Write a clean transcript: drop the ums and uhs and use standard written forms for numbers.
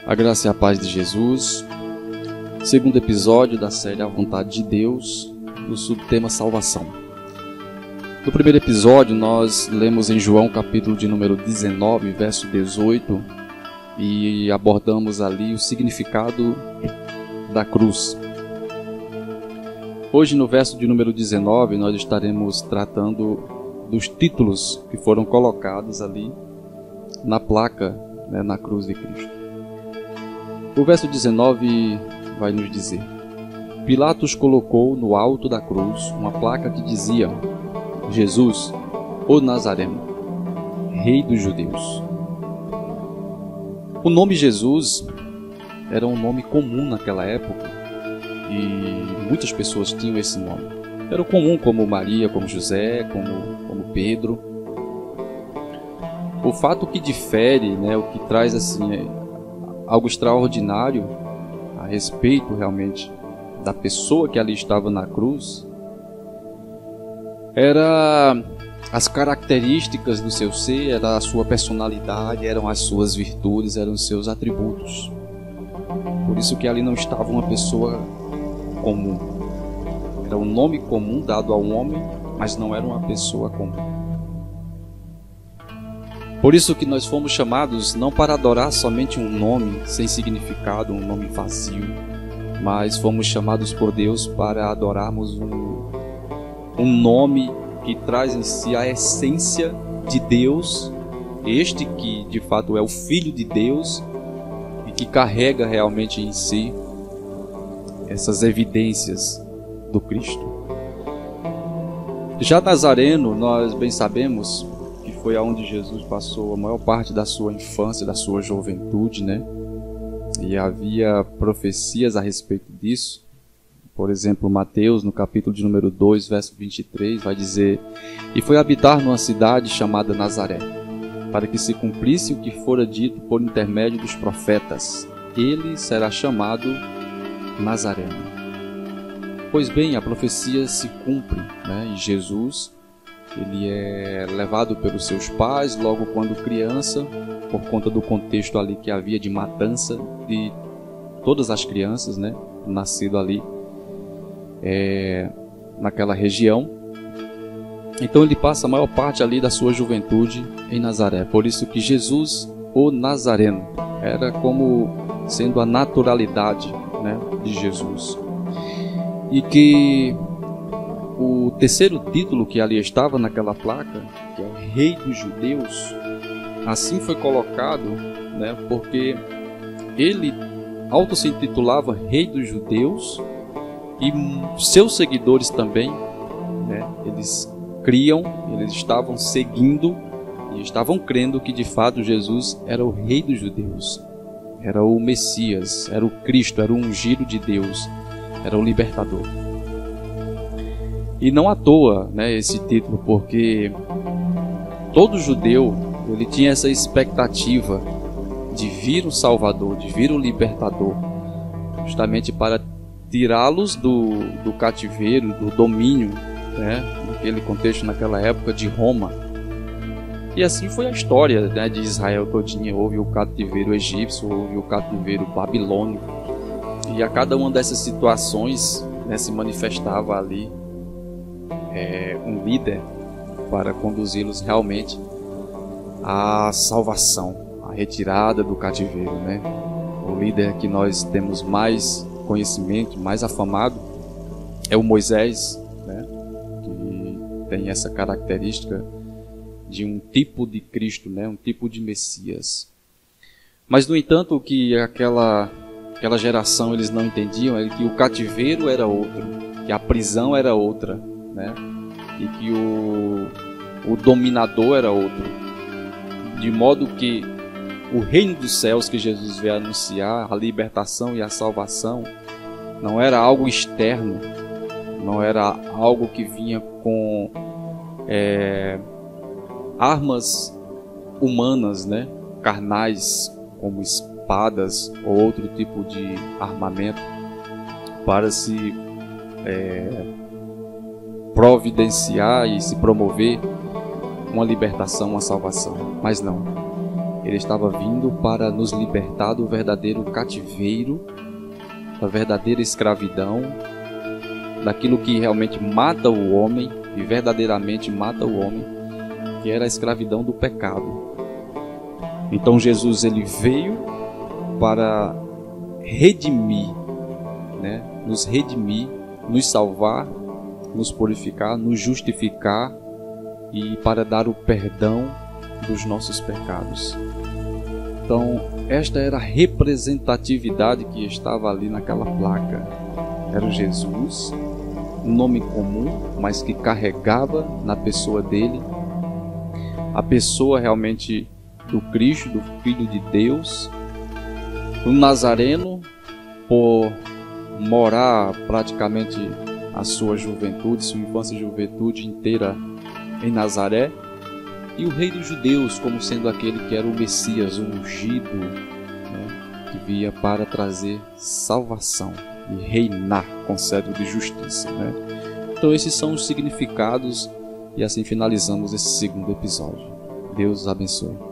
A graça e a paz de Jesus. Segundo episódio da série A Vontade de Deus, no subtema Salvação. No primeiro episódio, nós lemos em João, capítulo de número 19, verso 18, e abordamos ali o significado da cruz. Hoje, no verso de número 19, nós estaremos tratando dos títulos que foram colocados ali na placa, na cruz de Cristo. O verso 19 vai nos dizer: Pilatos colocou no alto da cruz uma placa que dizia: Jesus, o Nazareno, Rei dos Judeus. O nome Jesus era um nome comum naquela época e muitas pessoas tinham esse nome. Era comum, como Maria, como José, como Pedro. O fato que difere, o que traz assim algo extraordinário a respeito realmente da pessoa que ali estava na cruz, era as características do seu ser, era a sua personalidade, eram as suas virtudes, eram os seus atributos. Por isso que ali não estava uma pessoa comum. Era um nome comum dado ao homem, mas não era uma pessoa comum. Por isso que nós fomos chamados não para adorar somente um nome sem significado, um nome vazio, mas fomos chamados por Deus para adorarmos um nome que traz em si a essência de Deus, este que de fato é o Filho de Deus e que carrega realmente em si essas evidências do Cristo. Já Nazareno, nós bem sabemos que foi aonde Jesus passou a maior parte da sua infância, da sua juventude, E havia profecias a respeito disso. Por exemplo, Mateus, no capítulo de número 2, verso 23, vai dizer: E foi habitar numa cidade chamada Nazaré, para que se cumprisse o que fora dito por intermédio dos profetas: ele será chamado Nazareno. Pois bem, a profecia se cumpre, E Jesus, ele é levado pelos seus pais logo quando criança, por conta do contexto ali que havia de matança de todas as crianças, nascido ali naquela região. Então ele passa a maior parte ali da sua juventude em Nazaré. Por isso que Jesus, o Nazareno, era como sendo a naturalidade, de Jesus. E que o terceiro título que ali estava naquela placa, que é o Rei dos Judeus, assim foi colocado, porque ele auto se intitulava Rei dos Judeus e seus seguidores também, eles criam, eles estavam seguindo e estavam crendo que de fato Jesus era o Rei dos Judeus, era o Messias, era o Cristo, era o ungido de Deus, era o libertador. E não à toa, esse título, porque todo judeu ele tinha essa expectativa de vir o Salvador, de vir o libertador, justamente para tirá-los do cativeiro, do domínio, naquele contexto, naquela época de Roma. E assim foi a história, de Israel todinha. Houve o cativeiro egípcio, houve o cativeiro babilônico, e a cada uma dessas situações se manifestava ali um líder para conduzi-los realmente à salvação, à retirada do cativeiro, O líder que nós temos mais conhecimento, mais afamado, é o Moisés, que tem essa característica de um tipo de Cristo, um tipo de Messias. Mas, no entanto, o que aquela geração eles não entendiam é que o cativeiro era outro, que a prisão era outra, e que o dominador era outro, de modo que o reino dos céus que Jesus veio anunciar, a libertação e a salvação, não era algo externo, não era algo que vinha com armas humanas, carnais, como espadas ou outro tipo de armamento, para se providenciar e se promover uma libertação, uma salvação. Mas não. Ele estava vindo para nos libertar do verdadeiro cativeiro, da verdadeira escravidão, daquilo que realmente mata o homem e verdadeiramente mata o homem, que era a escravidão do pecado. Então Jesus ele veio para redimir, né? Nos redimir, nos salvar, nos purificar, nos justificar e para dar o perdão dos nossos pecados. Então, esta era a representatividade que estava ali naquela placa. Era Jesus, um nome comum, mas que carregava na pessoa dele a pessoa realmente do Cristo, do Filho de Deus. O Nazareno, por morar praticamente a sua juventude, sua infância e juventude inteira em Nazaré, e o Rei dos Judeus como sendo aquele que era o Messias, o ungido, né, que via para trazer salvação e reinar com cetro de justiça, né? Então esses são os significados, e assim finalizamos esse segundo episódio. Deus abençoe.